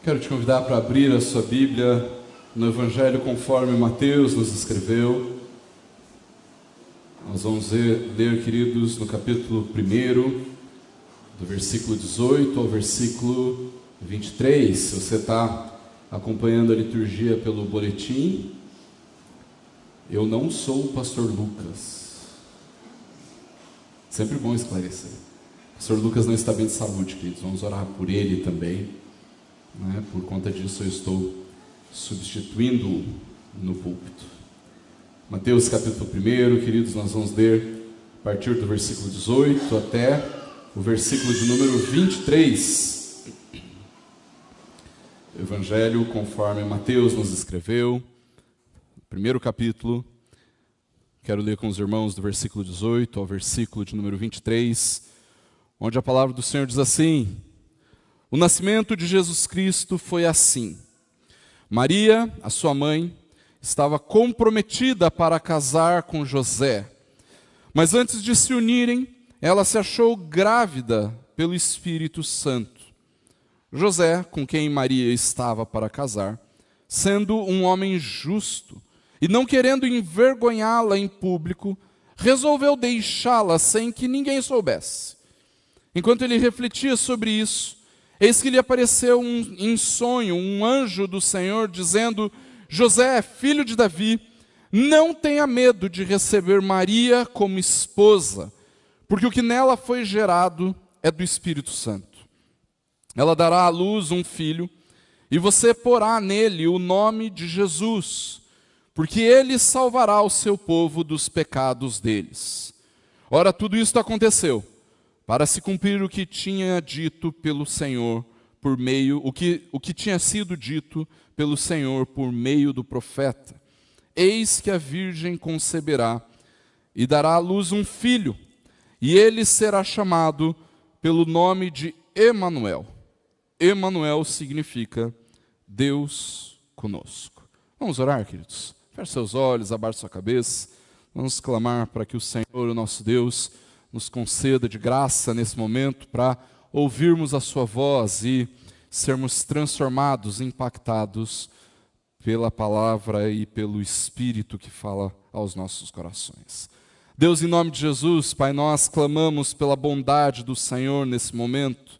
Quero te convidar para abrir a sua Bíblia no Evangelho conforme Mateus nos escreveu. Nós vamos ler, queridos, no capítulo 1, do versículo 18 ao versículo 23. Se você está acompanhando a liturgia pelo boletim, eu não sou o pastor Lucas. Sempre bom esclarecer. O pastor Lucas não está bem de saúde, queridos. Vamos orar por ele também. Por conta disso eu estou substituindo-o no púlpito. Mateus capítulo 1, queridos, nós vamos ler a partir do versículo 18 até o versículo de número 23. Evangelho conforme Mateus nos escreveu, primeiro capítulo. Quero ler com os irmãos do versículo 18 ao versículo de número 23, onde a palavra do Senhor diz assim: o nascimento de Jesus Cristo foi assim. Maria, a sua mãe, estava comprometida para casar com José. Mas antes de se unirem, ela se achou grávida pelo Espírito Santo. José, com quem Maria estava para casar, sendo um homem justo e não querendo envergonhá-la em público, resolveu deixá-la sem que ninguém soubesse. Enquanto ele refletia sobre isso, eis que lhe apareceu em sonho um anjo do Senhor, dizendo: José, filho de Davi, não tenha medo de receber Maria como esposa, porque o que nela foi gerado é do Espírito Santo. Ela dará à luz um filho, e você porá nele o nome de Jesus, porque ele salvará o seu povo dos pecados deles. Ora, tudo isso aconteceu para se cumprir o que tinha dito pelo Senhor por meio, o que tinha sido dito pelo Senhor por meio do profeta. Eis que a virgem conceberá e dará à luz um filho, e ele será chamado pelo nome de Emanuel. Emanuel significa Deus conosco. Vamos orar, queridos? Feche seus olhos, abaixe sua cabeça. Vamos clamar para que o Senhor, o nosso Deus, nos conceda de graça nesse momento para ouvirmos a sua voz e sermos transformados, impactados pela palavra e pelo Espírito que fala aos nossos corações. Deus, em nome de Jesus, Pai, nós clamamos pela bondade do Senhor nesse momento,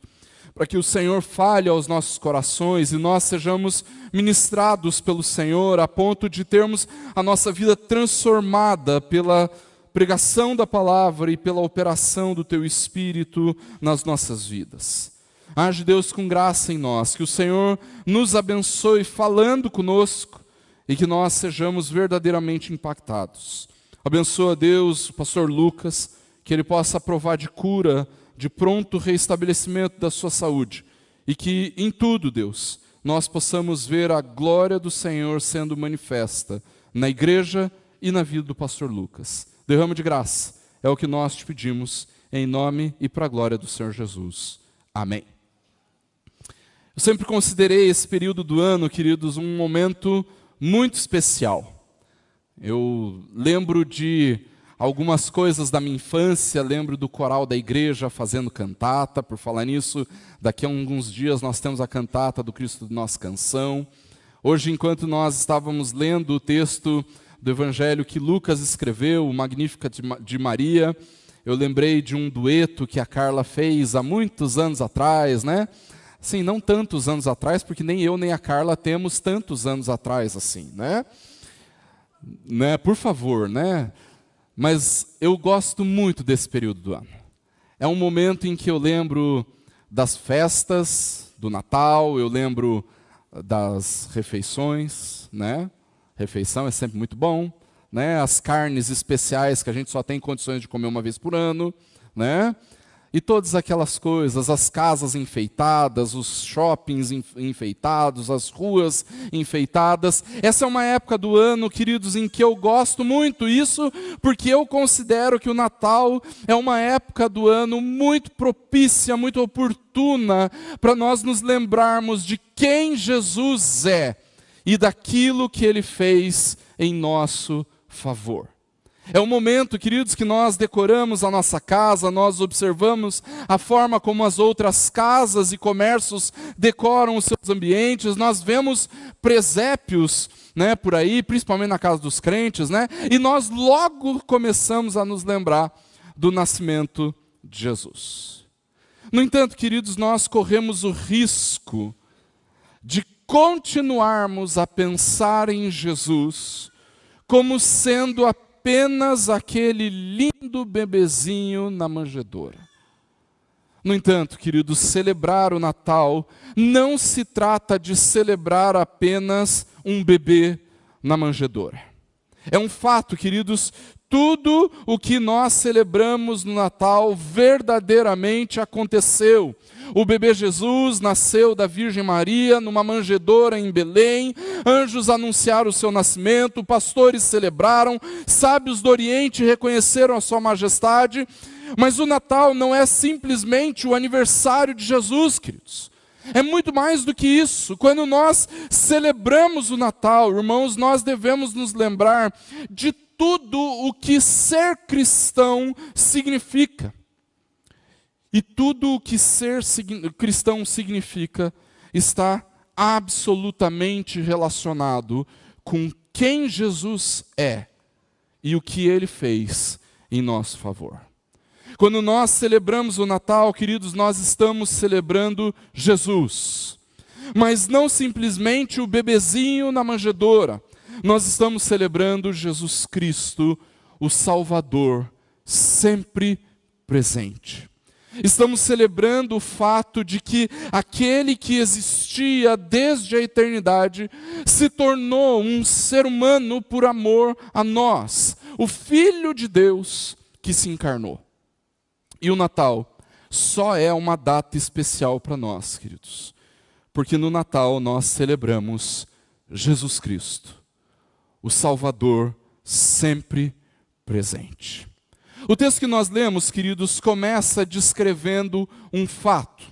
para que o Senhor fale aos nossos corações e nós sejamos ministrados pelo Senhor a ponto de termos a nossa vida transformada pela pregação da palavra e pela operação do Teu Espírito nas nossas vidas. Age, Deus, com graça em nós, que o Senhor nos abençoe falando conosco e que nós sejamos verdadeiramente impactados. Abençoa, Deus, o pastor Lucas, que ele possa provar de cura, de pronto restabelecimento da sua saúde e que em tudo, Deus, nós possamos ver a glória do Senhor sendo manifesta na igreja e na vida do pastor Lucas. Derrama de graça, é o que nós te pedimos, em nome e para a glória do Senhor Jesus. Amém. Eu sempre considerei esse período do ano, queridos, um momento muito especial. Eu lembro de algumas coisas da minha infância, lembro do coral da igreja fazendo cantata. Por falar nisso, daqui a alguns dias nós temos a cantata do Cristo de Nossa Canção. Hoje, enquanto nós estávamos lendo o texto do Evangelho que Lucas escreveu, o Magníficat de Maria, eu lembrei de um dueto que a Carla fez há muitos anos atrás, né? Sim, não tantos anos atrás, porque nem eu nem a Carla temos tantos anos atrás assim, né? Por favor, né? Mas eu gosto muito desse período do ano. É um momento em que eu lembro das festas, do Natal, eu lembro das refeições, né? Refeição é sempre muito bom, né? As carnes especiais que a gente só tem condições de comer uma vez por ano, né? E todas aquelas coisas, as casas enfeitadas, os shoppings enfeitados, as ruas enfeitadas. Essa é uma época do ano, queridos, em que eu gosto muito isso, porque eu considero que o Natal é uma época do ano muito propícia, muito oportuna, para nós nos lembrarmos de quem Jesus é e daquilo que Ele fez em nosso favor. É o momento, queridos, que nós decoramos a nossa casa, nós observamos a forma como as outras casas e comércios decoram os seus ambientes, nós vemos presépios, né, por aí, principalmente na casa dos crentes, né, e nós logo começamos a nos lembrar do nascimento de Jesus. No entanto, queridos, nós corremos o risco de continuarmos a pensar em Jesus como sendo apenas aquele lindo bebezinho na manjedoura. No entanto, queridos, celebrar o Natal não se trata de celebrar apenas um bebê na manjedoura. É um fato, queridos, tudo o que nós celebramos no Natal verdadeiramente aconteceu. O bebê Jesus nasceu da Virgem Maria numa manjedoura em Belém, anjos anunciaram o seu nascimento, pastores celebraram, sábios do Oriente reconheceram a sua majestade, mas o Natal não é simplesmente o aniversário de Jesus, queridos. É muito mais do que isso. Quando nós celebramos o Natal, irmãos, nós devemos nos lembrar de tudo o que ser cristão significa. E tudo o que ser cristão significa está absolutamente relacionado com quem Jesus é e o que Ele fez em nosso favor. Quando nós celebramos o Natal, queridos, nós estamos celebrando Jesus. Mas não simplesmente o bebezinho na manjedoura. Nós estamos celebrando Jesus Cristo, o Salvador, sempre presente. Estamos celebrando o fato de que aquele que existia desde a eternidade se tornou um ser humano por amor a nós, o Filho de Deus que se encarnou. E o Natal só é uma data especial para nós, queridos, porque no Natal nós celebramos Jesus Cristo, o Salvador sempre presente. O texto que nós lemos, queridos, começa descrevendo um fato.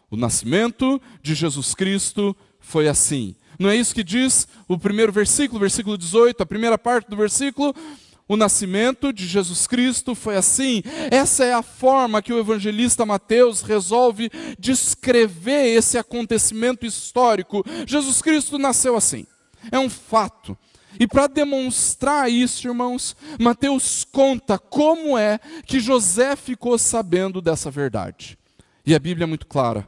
O nascimento de Jesus Cristo foi assim. Não é isso que diz o primeiro versículo, versículo 18, a primeira parte do versículo? O nascimento de Jesus Cristo foi assim. Essa é a forma que o evangelista Mateus resolve descrever esse acontecimento histórico. Jesus Cristo nasceu assim. É um fato. E para demonstrar isso, irmãos, Mateus conta como é que José ficou sabendo dessa verdade. E a Bíblia é muito clara.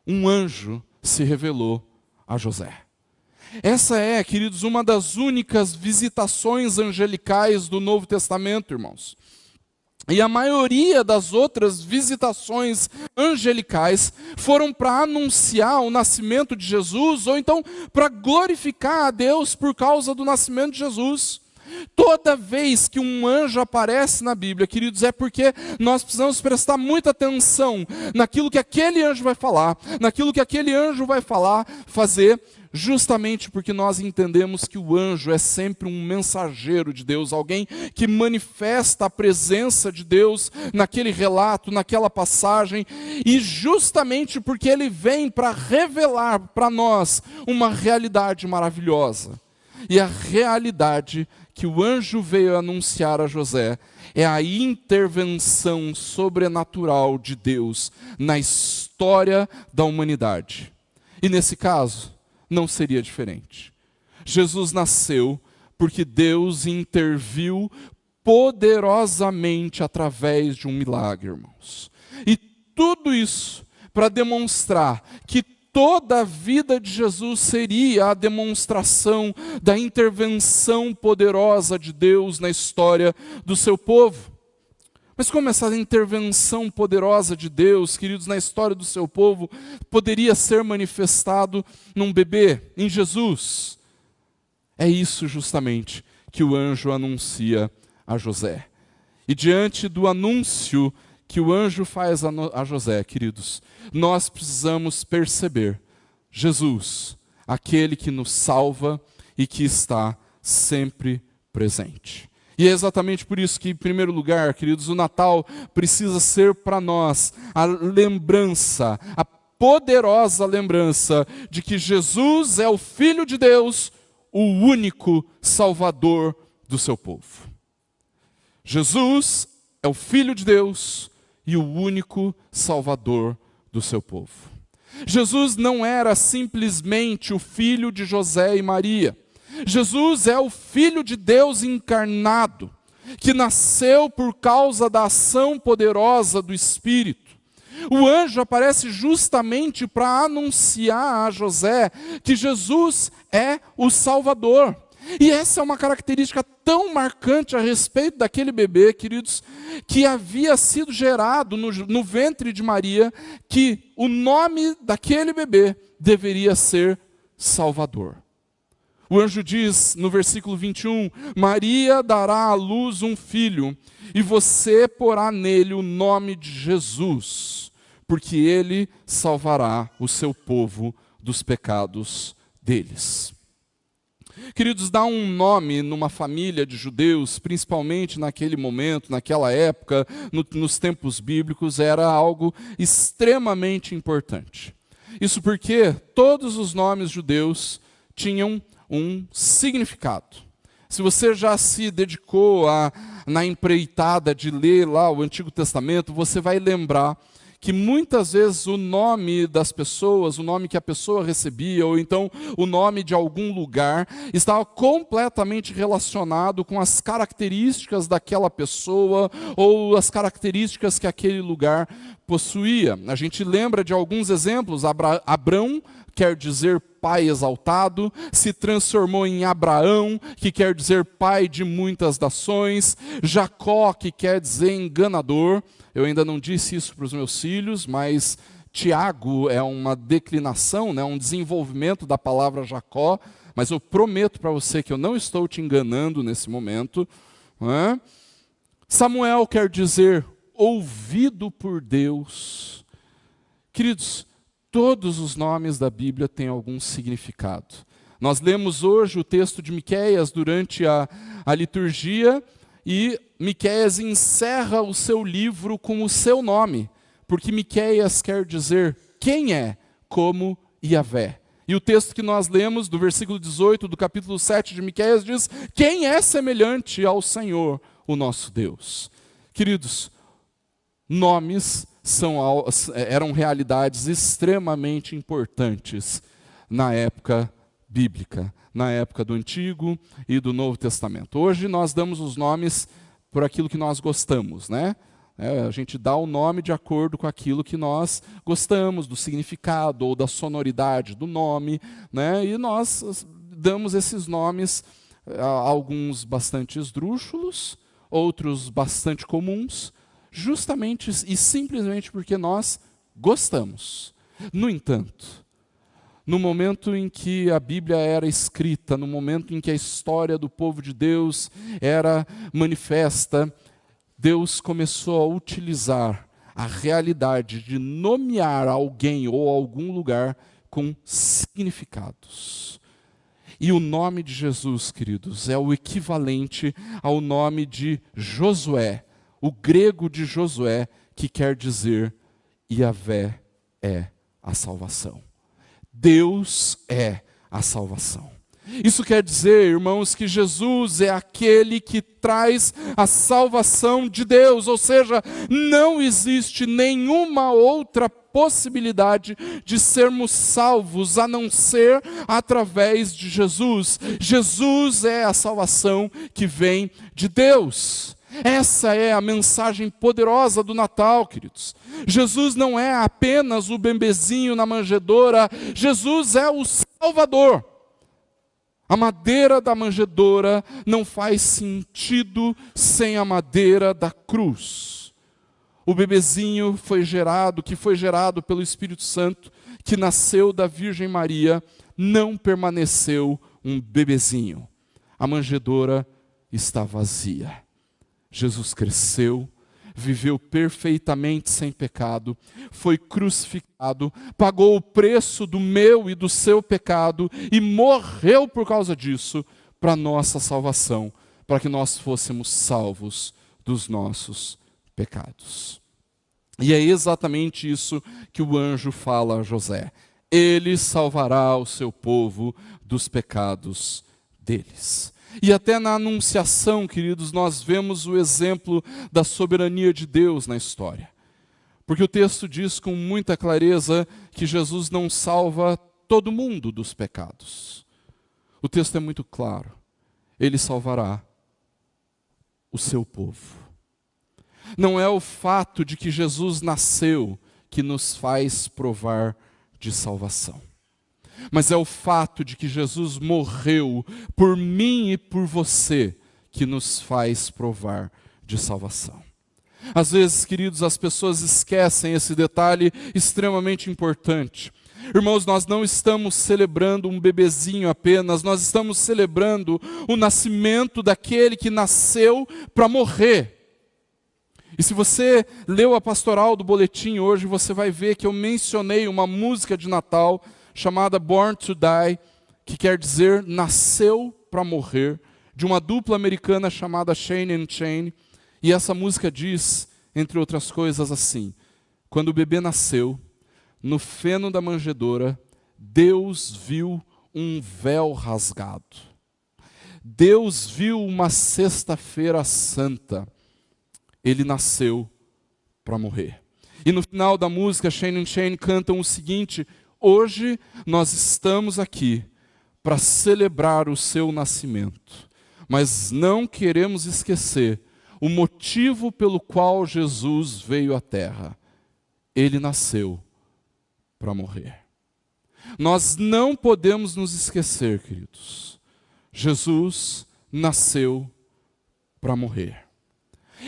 Um anjo se revelou a José. Essa é, queridos, uma das únicas visitações angelicais do Novo Testamento, irmãos. E a maioria das outras visitações angelicais foram para anunciar o nascimento de Jesus, ou então para glorificar a Deus por causa do nascimento de Jesus. Toda vez que um anjo aparece na Bíblia, queridos, é porque nós precisamos prestar muita atenção naquilo que aquele anjo vai falar, naquilo que aquele anjo vai fazer, justamente porque nós entendemos que o anjo é sempre um mensageiro de Deus, alguém que manifesta a presença de Deus naquele relato, naquela passagem, e justamente porque ele vem para revelar para nós uma realidade maravilhosa. E a realidade que o anjo veio anunciar a José é a intervenção sobrenatural de Deus na história da humanidade. E nesse caso, não seria diferente. Jesus nasceu porque Deus interviu poderosamente através de um milagre, irmãos. E tudo isso para demonstrar que toda a vida de Jesus seria a demonstração da intervenção poderosa de Deus na história do seu povo. Mas como essa intervenção poderosa de Deus, queridos, na história do seu povo, poderia ser manifestado num bebê, em Jesus? É isso justamente que o anjo anuncia a José. E diante do anúncio que o anjo faz a José, queridos, nós precisamos perceber Jesus, aquele que nos salva e que está sempre presente. E é exatamente por isso que, em primeiro lugar, queridos, o Natal precisa ser para nós a lembrança, a poderosa lembrança de que Jesus é o Filho de Deus, o único Salvador do seu povo. Jesus é o Filho de Deus e o único Salvador do seu povo. Jesus não era simplesmente o filho de José e Maria. Jesus é o Filho de Deus encarnado, que nasceu por causa da ação poderosa do Espírito. O anjo aparece justamente para anunciar a José que Jesus é o Salvador. E essa é uma característica tão marcante a respeito daquele bebê, queridos, que havia sido gerado no ventre de Maria, que o nome daquele bebê deveria ser Salvador. O anjo diz no versículo 21, Maria dará à luz um filho, e você porá nele o nome de Jesus, porque ele salvará o seu povo dos pecados deles. Queridos, dar um nome numa família de judeus, principalmente naquele momento, naquela época, nos tempos bíblicos, era algo extremamente importante. Isso porque todos os nomes judeus tinham um significado. Se você já se dedicou na empreitada de ler lá o Antigo Testamento, você vai lembrar que muitas vezes o nome das pessoas, o nome que a pessoa recebia, ou então o nome de algum lugar, estava completamente relacionado com as características daquela pessoa, ou as características que aquele lugar possuía. A gente lembra de alguns exemplos. Abrão quer dizer pai exaltado, se transformou em Abraão, que quer dizer pai de muitas nações, Jacó, que quer dizer enganador. Eu ainda não disse isso para os meus filhos, mas Tiago é uma declinação, né, um desenvolvimento da palavra Jacó, mas eu prometo para você que eu não estou te enganando nesse momento. Né? Samuel quer dizer ouvido por Deus. Queridos, todos os nomes da Bíblia têm algum significado. Nós lemos hoje o texto de Miqueias durante a liturgia, e Miqueias encerra o seu livro com o seu nome, porque Miqueias quer dizer quem é como Yahvé. E o texto que nós lemos, do versículo 18 do capítulo 7 de Miqueias, diz: quem é semelhante ao Senhor, o nosso Deus? Queridos, nomes eram realidades extremamente importantes na época bíblica, na época do Antigo e do Novo Testamento. Hoje nós damos os nomes por aquilo que nós gostamos, né? A gente dá o nome de acordo com aquilo que nós gostamos, do significado ou da sonoridade do nome, né? E nós damos esses nomes, alguns bastante esdrúxulos, outros bastante comuns, justamente e simplesmente porque nós gostamos. No entanto, no momento em que a Bíblia era escrita, no momento em que a história do povo de Deus era manifesta, Deus começou a utilizar a realidade de nomear alguém ou algum lugar com significados. E o nome de Jesus, queridos, é o equivalente ao nome de Josué, o grego de Josué, que quer dizer Yahvé é a salvação. Deus é a salvação. Isso quer dizer, irmãos, que Jesus é aquele que traz a salvação de Deus, ou seja, não existe nenhuma outra possibilidade de sermos salvos a não ser através de Jesus. Jesus é a salvação que vem de Deus. Essa é a mensagem poderosa do Natal, queridos. Jesus não é apenas o bebezinho na manjedoura, Jesus é o Salvador. A madeira da manjedoura não faz sentido sem a madeira da cruz. O bebezinho que foi gerado pelo Espírito Santo, que nasceu da Virgem Maria, não permaneceu um bebezinho. A manjedoura está vazia. Jesus cresceu, viveu perfeitamente sem pecado, foi crucificado, pagou o preço do meu e do seu pecado e morreu por causa disso para nossa salvação, para que nós fôssemos salvos dos nossos pecados. E é exatamente isso que o anjo fala a José. Ele salvará o seu povo dos pecados deles. E até na Anunciação, queridos, nós vemos o exemplo da soberania de Deus na história. Porque o texto diz com muita clareza que Jesus não salva todo mundo dos pecados. O texto é muito claro. Ele salvará o seu povo. Não é o fato de que Jesus nasceu que nos faz provar de salvação. Mas é o fato de que Jesus morreu por mim e por você que nos faz provar de salvação. Às vezes, queridos, as pessoas esquecem esse detalhe extremamente importante. Irmãos, nós não estamos celebrando um bebezinho apenas, nós estamos celebrando o nascimento daquele que nasceu para morrer. E se você leu a pastoral do boletim hoje, você vai ver que eu mencionei uma música de Natal chamada Born to Die, que quer dizer nasceu para morrer, de uma dupla americana chamada Shane and Shane. E essa música diz, entre outras coisas, assim: quando o bebê nasceu, no feno da manjedoura, Deus viu um véu rasgado. Deus viu uma sexta-feira santa. Ele nasceu para morrer. E no final da música, Shane and Shane cantam o seguinte: hoje nós estamos aqui para celebrar o seu nascimento, mas não queremos esquecer o motivo pelo qual Jesus veio à terra. Ele nasceu para morrer. Nós não podemos nos esquecer, queridos. Jesus nasceu para morrer.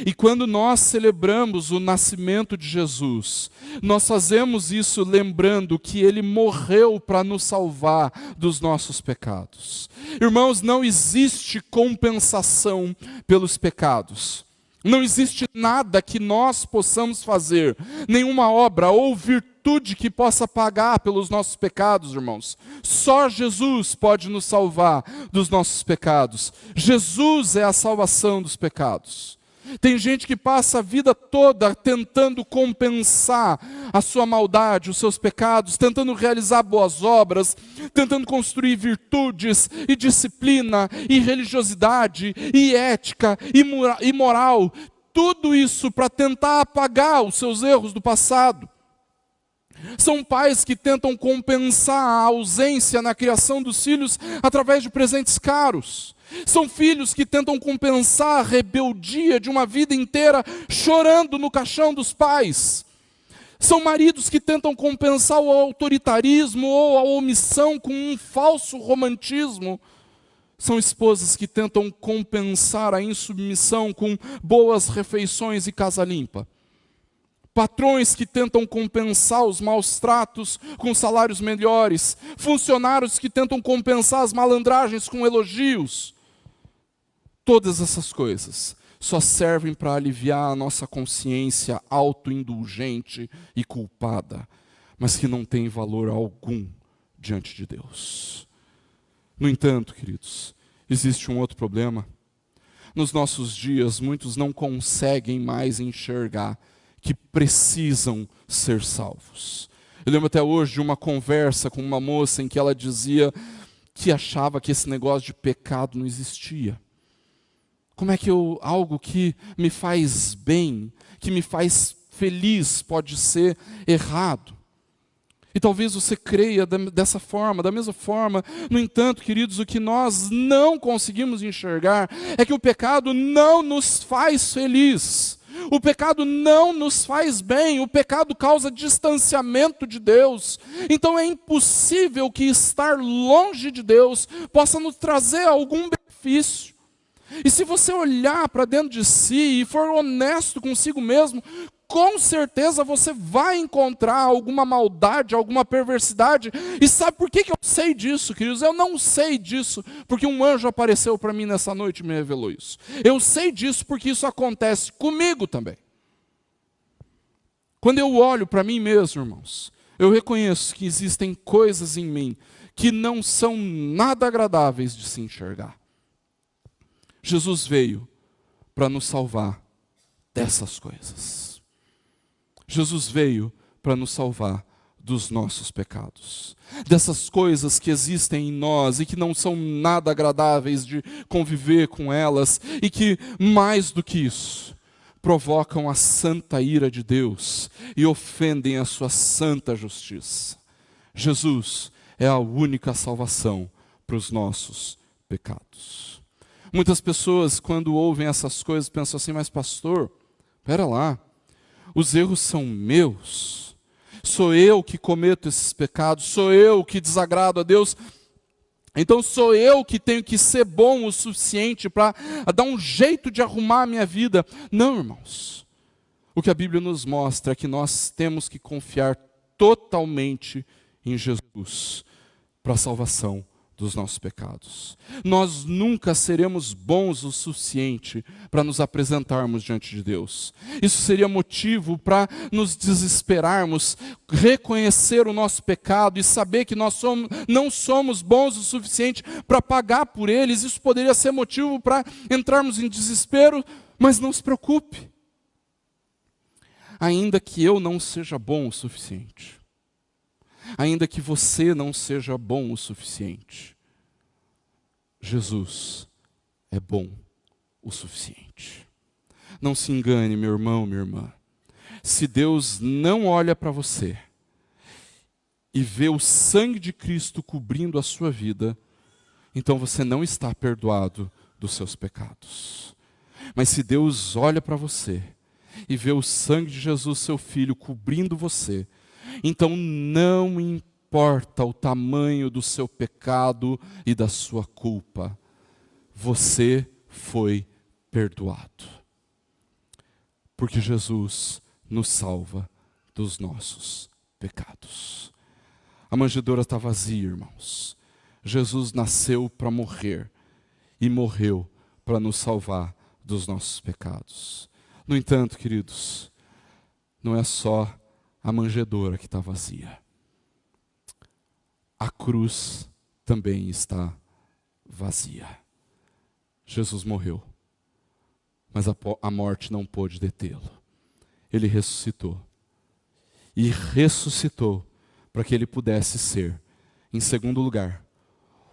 E quando nós celebramos o nascimento de Jesus, nós fazemos isso lembrando que Ele morreu para nos salvar dos nossos pecados. Irmãos, não existe compensação pelos pecados. Não existe nada que nós possamos fazer, nenhuma obra ou virtude que possa pagar pelos nossos pecados, irmãos. Só Jesus pode nos salvar dos nossos pecados. Jesus é a salvação dos pecados. Tem gente que passa a vida toda tentando compensar a sua maldade, os seus pecados, tentando realizar boas obras, tentando construir virtudes e disciplina e religiosidade e ética e moral. Tudo isso para tentar apagar os seus erros do passado. São pais que tentam compensar a ausência na criação dos filhos através de presentes caros. São filhos que tentam compensar a rebeldia de uma vida inteira chorando no caixão dos pais. São maridos que tentam compensar o autoritarismo ou a omissão com um falso romantismo. São esposas que tentam compensar a insubmissão com boas refeições e casa limpa. Patrões que tentam compensar os maus tratos com salários melhores. Funcionários que tentam compensar as malandragens com elogios. Todas essas coisas só servem para aliviar a nossa consciência autoindulgente e culpada, mas que não tem valor algum diante de Deus. No entanto, queridos, existe um outro problema. Nos nossos dias, muitos não conseguem mais enxergar que precisam ser salvos. Eu lembro até hoje de uma conversa com uma moça em que ela dizia que achava que esse negócio de pecado não existia. Como é que algo que me faz bem, que me faz feliz, pode ser errado? E talvez você creia dessa forma, da mesma forma. No entanto, queridos, o que nós não conseguimos enxergar é que o pecado não nos faz feliz. O pecado não nos faz bem, o pecado causa distanciamento de Deus. Então é impossível que estar longe de Deus possa nos trazer algum benefício. E se você olhar para dentro de si e for honesto consigo mesmo, com certeza você vai encontrar alguma maldade, alguma perversidade. E sabe por que eu sei disso, queridos? Eu não sei disso porque um anjo apareceu para mim nessa noite e me revelou isso. Eu sei disso porque isso acontece comigo também. Quando eu olho para mim mesmo, irmãos, eu reconheço que existem coisas em mim que não são nada agradáveis de se enxergar. Jesus veio para nos salvar dessas coisas. Jesus veio para nos salvar dos nossos pecados, dessas coisas que existem em nós e que não são nada agradáveis de conviver com elas e que, mais do que isso, provocam a santa ira de Deus e ofendem a sua santa justiça. Jesus é a única salvação para os nossos pecados. Muitas pessoas, quando ouvem essas coisas, pensam assim: mas pastor, espera lá, os erros são meus, sou eu que cometo esses pecados, sou eu que desagrado a Deus, então sou eu que tenho que ser bom o suficiente para dar um jeito de arrumar a minha vida. Não, irmãos. O que a Bíblia nos mostra é que nós temos que confiar totalmente em Jesus para a salvação dos nossos pecados. Nós nunca seremos bons o suficiente para nos apresentarmos diante de Deus. Isso seria motivo para nos desesperarmos, reconhecer o nosso pecado e saber que nós não somos bons o suficiente para pagar por eles. Isso poderia ser motivo para entrarmos em desespero, mas não se preocupe. Ainda que eu não seja bom o suficiente, ainda que você não seja bom o suficiente, Jesus é bom o suficiente. Não se engane, meu irmão, minha irmã. Se Deus não olha para você e vê o sangue de Cristo cobrindo a sua vida, então você não está perdoado dos seus pecados. Mas se Deus olha para você e vê o sangue de Jesus, seu Filho, cobrindo você, então não importa o tamanho do seu pecado e da sua culpa, você foi perdoado. Porque Jesus nos salva dos nossos pecados. A manjedoura está vazia, irmãos. Jesus nasceu para morrer e morreu para nos salvar dos nossos pecados. No entanto, queridos, não é só a manjedoura que está vazia. A cruz também está vazia. Jesus morreu, mas a morte não pôde detê-lo. Ele ressuscitou. E ressuscitou para que ele pudesse ser, em segundo lugar,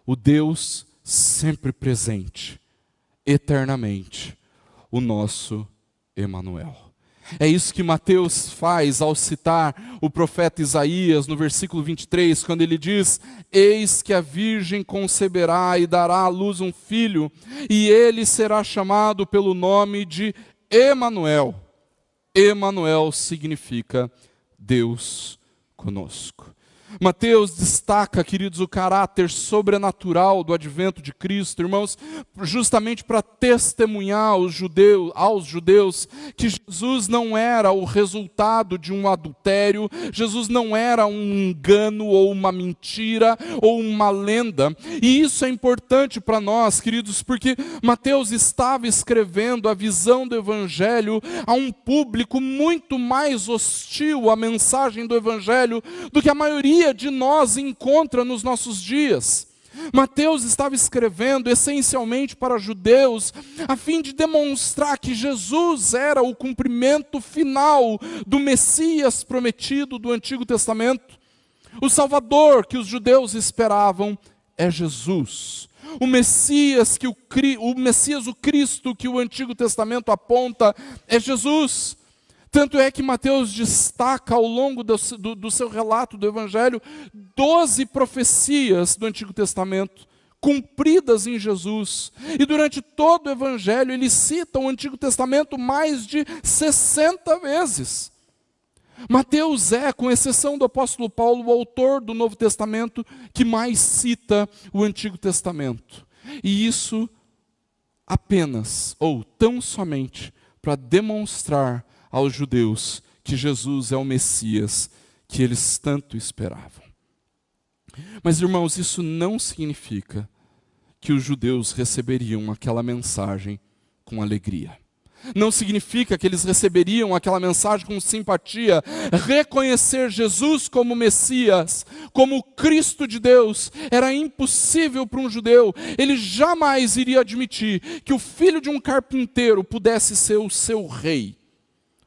o Deus sempre presente, eternamente, o nosso Emanuel. É isso que Mateus faz ao citar o profeta Isaías no versículo 23, quando ele diz: eis que a virgem conceberá e dará à luz um filho, e ele será chamado pelo nome de Emanuel. Emanuel significa Deus conosco. Mateus destaca, queridos, o caráter sobrenatural do advento de Cristo, irmãos, justamente para testemunhar aos judeus que Jesus não era o resultado de um adultério, Jesus não era um engano ou uma mentira ou uma lenda. E isso é importante para nós, queridos, porque Mateus estava escrevendo a visão do Evangelho a um público muito mais hostil à mensagem do Evangelho do que a maioria de nós encontra nos nossos dias. Mateus estava escrevendo essencialmente para judeus, a fim de demonstrar que Jesus era o cumprimento final do Messias prometido do Antigo Testamento. O Salvador que os judeus esperavam é Jesus. O Messias, o Cristo que o Antigo Testamento aponta é Jesus. Tanto é que Mateus destaca ao longo do seu relato do Evangelho 12 profecias do Antigo Testamento cumpridas em Jesus. E durante todo o Evangelho ele cita o Antigo Testamento mais de 60 vezes. Mateus é, com exceção do apóstolo Paulo, o autor do Novo Testamento que mais cita o Antigo Testamento. E isso apenas, ou tão somente, para demonstrar aos judeus que Jesus é o Messias que eles tanto esperavam. Mas, irmãos, isso não significa que os judeus receberiam aquela mensagem com alegria. Não significa que eles receberiam aquela mensagem com simpatia. Reconhecer Jesus como Messias, como Cristo de Deus, era impossível para um judeu. Ele jamais iria admitir que o filho de um carpinteiro pudesse ser o seu rei.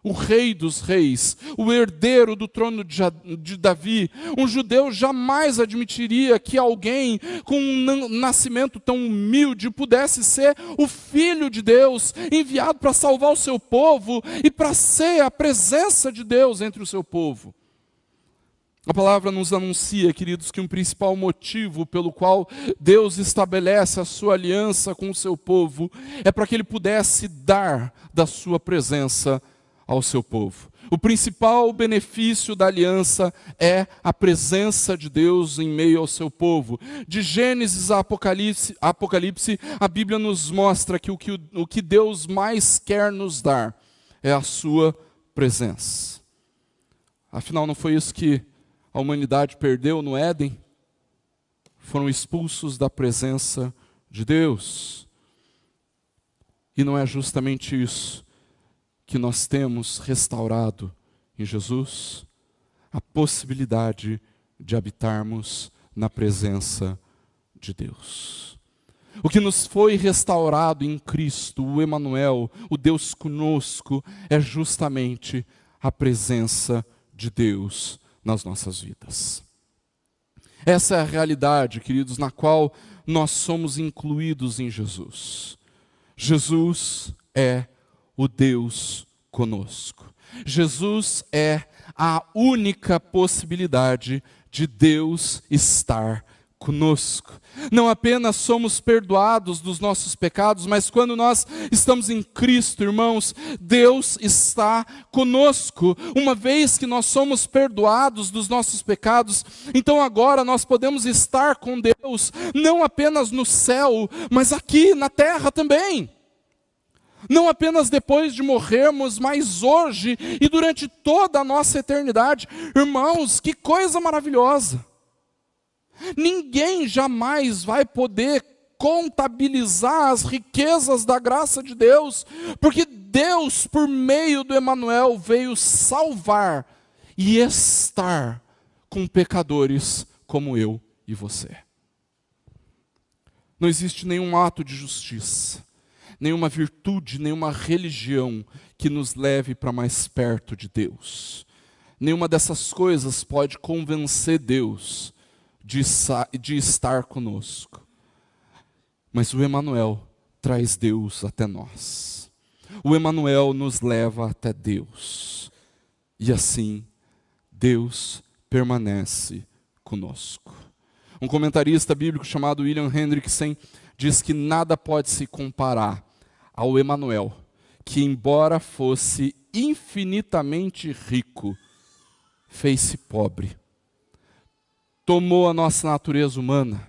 o rei dos reis, o herdeiro do trono de Davi. Um judeu jamais admitiria que alguém com um nascimento tão humilde pudesse ser o filho de Deus, enviado para salvar o seu povo e para ser a presença de Deus entre o seu povo. A palavra nos anuncia, queridos, que um principal motivo pelo qual Deus estabelece a sua aliança com o seu povo é para que ele pudesse dar da sua presença ao seu povo. O principal benefício da aliança é a presença de Deus em meio ao seu povo. De Gênesis a Apocalipse, a Bíblia nos mostra que o que Deus mais quer nos dar é a sua presença. Afinal, não foi isso que a humanidade perdeu no Éden? Foram expulsos da presença de Deus. E não é justamente isso que nós temos restaurado em Jesus? A possibilidade de habitarmos na presença de Deus. O que nos foi restaurado em Cristo, o Emanuel, o Deus conosco, é justamente a presença de Deus nas nossas vidas. Essa é a realidade, queridos, na qual nós somos incluídos em Jesus. Jesus é o Deus conosco. Jesus é a única possibilidade de Deus estar conosco. Não apenas somos perdoados dos nossos pecados, mas quando nós estamos em Cristo, irmãos, Deus está conosco. Uma vez que nós somos perdoados dos nossos pecados, então agora nós podemos estar com Deus, não apenas no céu, mas aqui na terra também. Não apenas depois de morrermos, mas hoje e durante toda a nossa eternidade. Irmãos, que coisa maravilhosa! Ninguém jamais vai poder contabilizar as riquezas da graça de Deus, porque Deus, por meio do Emanuel, veio salvar e estar com pecadores como eu e você. Não existe nenhum ato de justiça, nenhuma virtude, nenhuma religião que nos leve para mais perto de Deus. Nenhuma dessas coisas pode convencer Deus de estar conosco. Mas o Emanuel traz Deus até nós. O Emanuel nos leva até Deus. E assim, Deus permanece conosco. Um comentarista bíblico chamado William Hendrickson diz que nada pode se comparar ao Emanuel, que embora fosse infinitamente rico, fez-se pobre. Tomou a nossa natureza humana,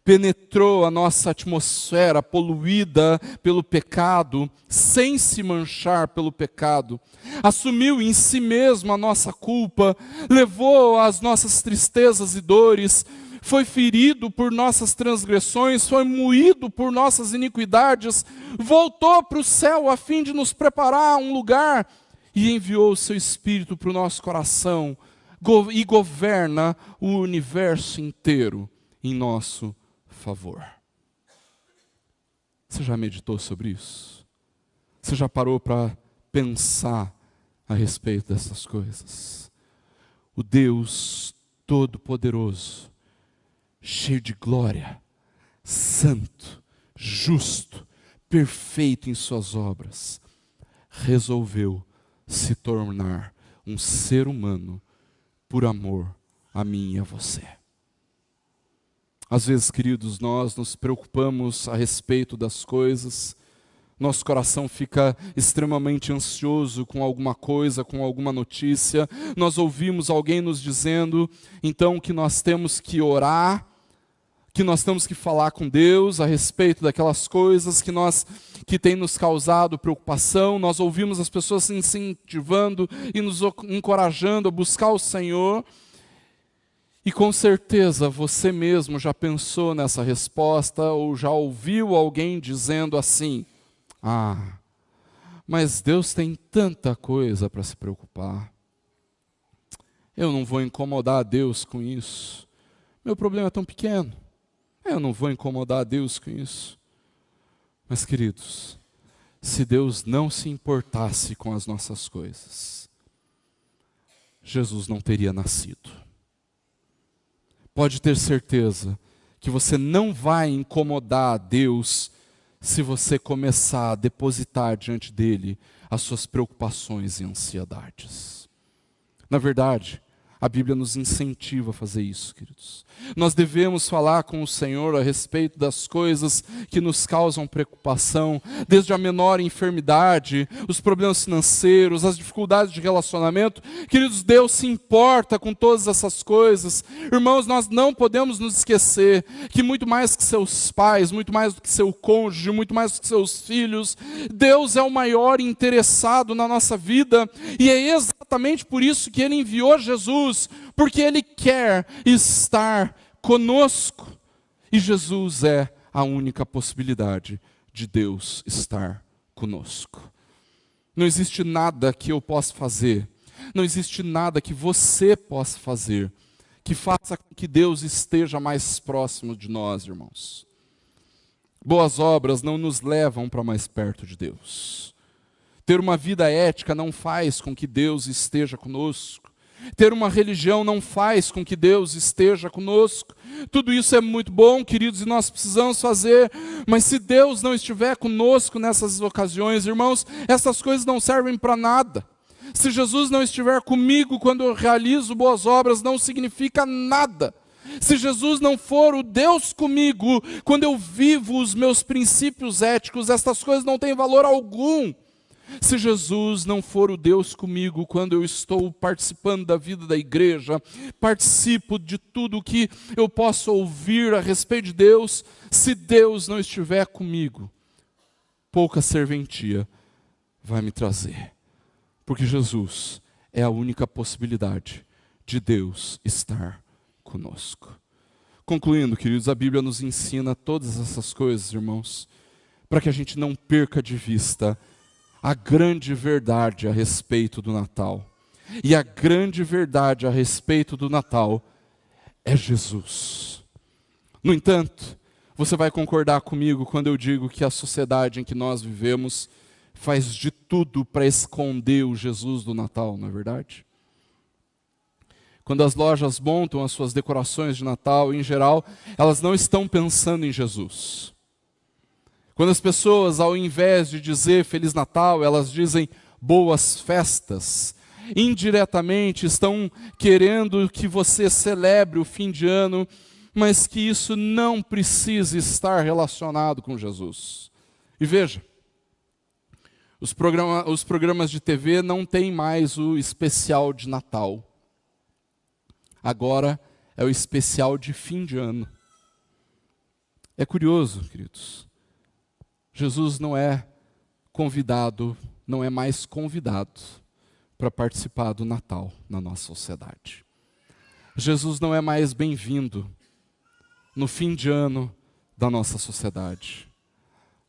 penetrou a nossa atmosfera poluída pelo pecado, sem se manchar pelo pecado, assumiu em si mesmo a nossa culpa, levou as nossas tristezas e dores, foi ferido por nossas transgressões, foi moído por nossas iniquidades, voltou para o céu a fim de nos preparar um lugar e enviou o seu Espírito para o nosso coração e governa o universo inteiro em nosso favor. Você já meditou sobre isso? Você já parou para pensar a respeito dessas coisas? O Deus Todo-Poderoso, cheio de glória, santo, justo, perfeito em suas obras, resolveu se tornar um ser humano por amor a mim e a você. Às vezes, queridos, nós nos preocupamos a respeito das coisas, nosso coração fica extremamente ansioso com alguma coisa, com alguma notícia, nós ouvimos alguém nos dizendo, então, que nós temos que orar, que nós temos que falar com Deus a respeito daquelas coisas que tem nos causado preocupação, nós ouvimos as pessoas se incentivando e nos encorajando a buscar o Senhor, e com certeza você mesmo já pensou nessa resposta, ou já ouviu alguém dizendo assim, mas Deus tem tanta coisa para se preocupar, eu não vou incomodar a Deus com isso, meu problema é tão pequeno, eu não vou incomodar a Deus com isso. Mas, queridos, se Deus não se importasse com as nossas coisas, Jesus não teria nascido. Pode ter certeza que você não vai incomodar a Deus se você começar a depositar diante dele as suas preocupações e ansiedades. Na verdade, a Bíblia nos incentiva a fazer isso, queridos. Nós devemos falar com o Senhor a respeito das coisas que nos causam preocupação, desde a menor enfermidade, os problemas financeiros, as dificuldades de relacionamento. Queridos, Deus se importa com todas essas coisas. Irmãos, nós não podemos nos esquecer que muito mais que seus pais, muito mais do que seu cônjuge, muito mais do que seus filhos, Deus é o maior interessado na nossa vida, e é exatamente por isso que Ele enviou Jesus, porque Ele quer estar conosco. E Jesus é a única possibilidade de Deus estar conosco. Não existe nada que eu possa fazer, não existe nada que você possa fazer, que faça com que Deus esteja mais próximo de nós, irmãos. Boas obras não nos levam para mais perto de Deus. Ter uma vida ética não faz com que Deus esteja conosco. Ter uma religião não faz com que Deus esteja conosco. Tudo isso é muito bom, queridos, e nós precisamos fazer. Mas se Deus não estiver conosco nessas ocasiões, irmãos, essas coisas não servem para nada. Se Jesus não estiver comigo quando eu realizo boas obras, não significa nada. Se Jesus não for o Deus comigo quando eu vivo os meus princípios éticos, estas coisas não têm valor algum. Se Jesus não for o Deus comigo quando eu estou participando da vida da igreja, participo de tudo que eu posso ouvir a respeito de Deus, se Deus não estiver comigo, pouca serventia vai me trazer. Porque Jesus é a única possibilidade de Deus estar conosco. Concluindo, queridos, a Bíblia nos ensina todas essas coisas, irmãos, para que a gente não perca de vista a grande verdade a respeito do Natal. E a grande verdade a respeito do Natal é Jesus. No entanto, você vai concordar comigo quando eu digo que a sociedade em que nós vivemos faz de tudo para esconder o Jesus do Natal, não é verdade? Quando as lojas montam as suas decorações de Natal, em geral, elas não estão pensando em Jesus. Quando as pessoas, ao invés de dizer Feliz Natal, elas dizem boas festas, indiretamente estão querendo que você celebre o fim de ano, mas que isso não precisa estar relacionado com Jesus. E veja, os programas de TV não têm mais o especial de Natal. Agora é o especial de fim de ano. É curioso, queridos. Jesus não é convidado, não é mais convidado para participar do Natal na nossa sociedade. Jesus não é mais bem-vindo no fim de ano da nossa sociedade.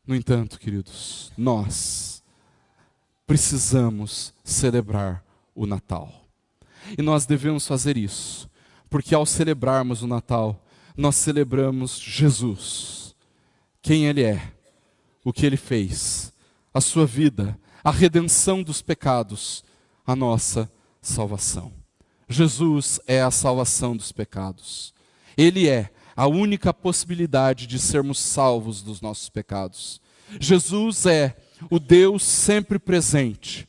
No entanto, queridos, nós precisamos celebrar o Natal. E nós devemos fazer isso, porque ao celebrarmos o Natal, nós celebramos Jesus, quem Ele é, o que Ele fez, a sua vida, a redenção dos pecados, a nossa salvação. Jesus é a salvação dos pecados. Ele é a única possibilidade de sermos salvos dos nossos pecados. Jesus é o Deus sempre presente.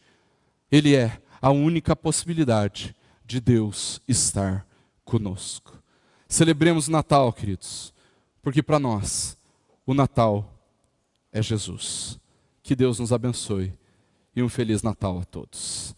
Ele é a única possibilidade de Deus estar conosco. Celebremos o Natal, queridos, porque para nós o Natal é Jesus. Que Deus nos abençoe e um Feliz Natal a todos.